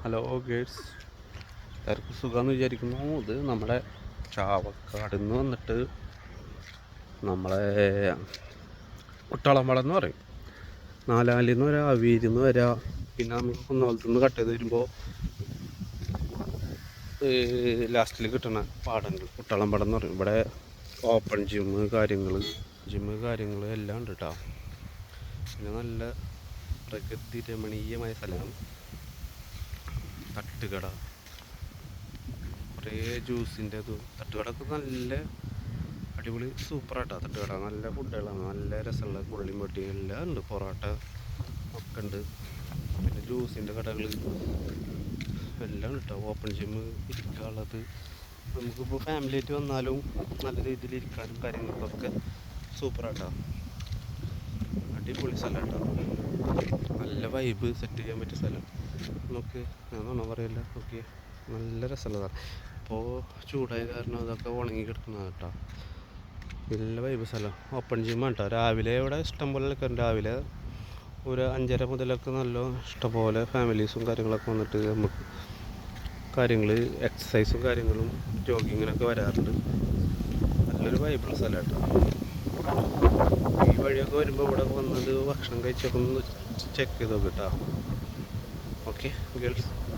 Hello ഗേഡ്സ്, എല്ലാവർക്കും സുഖമെന്ന് വിചാരിക്കുന്നു. ഇത് നമ്മുടെ ചാവക്കാട് നിന്ന് വന്നിട്ട് നമ്മളെ കുട്ടാളംപാടം എന്ന് പറയും. നാലാലിൽ നിന്ന് വരാം, അവീരിൽ നിന്ന് വരാം. പിന്നെ നമുക്ക് കുന്നോളത്തു നിന്ന് കട്ട് ചെയ്ത് വരുമ്പോൾ ലാസ്റ്റിൽ കിട്ടുന്ന പാടങ്ങൾ കുട്ടാളംപാടം എന്ന് പറയും. ഇവിടെ ഓപ്പൺ ജിമ്മ് കാര്യങ്ങൾ എല്ലാം ഉണ്ട് കേട്ടോ. പിന്നെ നല്ല പ്രകൃതി രമണീയമായ സ്ഥലമാണ്. തട്ടുകട, കുറേ ജ്യൂസിൻ്റെ തട്ടുകടയൊക്കെ നല്ല അടിപൊളി സൂപ്പറായിട്ടാ. തട്ടുകട നല്ല ഫുഡുകളാണ്, നല്ല രസമുള്ള പുള്ളിയും പൊട്ടിയും എല്ലാം ഉണ്ട്. പൊറോട്ട ഒക്കെ ഉണ്ട്. പിന്നെ ജ്യൂസിൻ്റെ കടകൾ എല്ലാം ഉണ്ട് കേട്ടോ. ഓപ്പൺ ജിമ്മ് ഇരിക്കാനുള്ളത്, നമുക്കിപ്പോൾ ഫാമിലി ആയിട്ട് വന്നാലും നല്ല രീതിയിൽ ഇരിക്കാനും കാര്യങ്ങൾക്കൊക്കെ സൂപ്പറായിട്ടാ. അടിപൊളി സ്ഥലം കേട്ടോ. നല്ല വൈബ് സെറ്റ് ചെയ്യാൻ പറ്റിയ സ്ഥലം. നമുക്ക് ഞാനൊന്നും പറയില്ല. ഓക്കെ, നല്ല രസമുള്ളതാണ്. ഇപ്പോൾ ചൂടായ കാരണം അതൊക്കെ ഉണങ്ങി കിടക്കുന്നതാണ് കേട്ടോ. നല്ല വൈബ് സ്ഥലം. ഓപ്പൺ ജിമ്മാണ് കേട്ടോ. രാവിലെ ഇവിടെ ഇഷ്ടംപോലെ ആൾക്കാരുണ്ട്. രാവിലെ ഒരു 5:30 മുതലൊക്കെ നല്ല ഇഷ്ടംപോലെ ഫാമിലീസും കാര്യങ്ങളൊക്കെ വന്നിട്ട് നമുക്ക് എക്സസൈസും കാര്യങ്ങളും ജോഗിങ്ങിനൊക്കെ വരാറുണ്ട്. നല്ലൊരു വൈബുള്ള സ്ഥലം കേട്ടോ. ഈ വഴിയൊക്കെ വരുമ്പോൾ ഇവിടെ വന്നത് ഭക്ഷണം കഴിച്ചൊക്കെ ഒന്ന് ചെക്ക് ചെയ്ത് നോക്കിട്ടോ. Okay girls.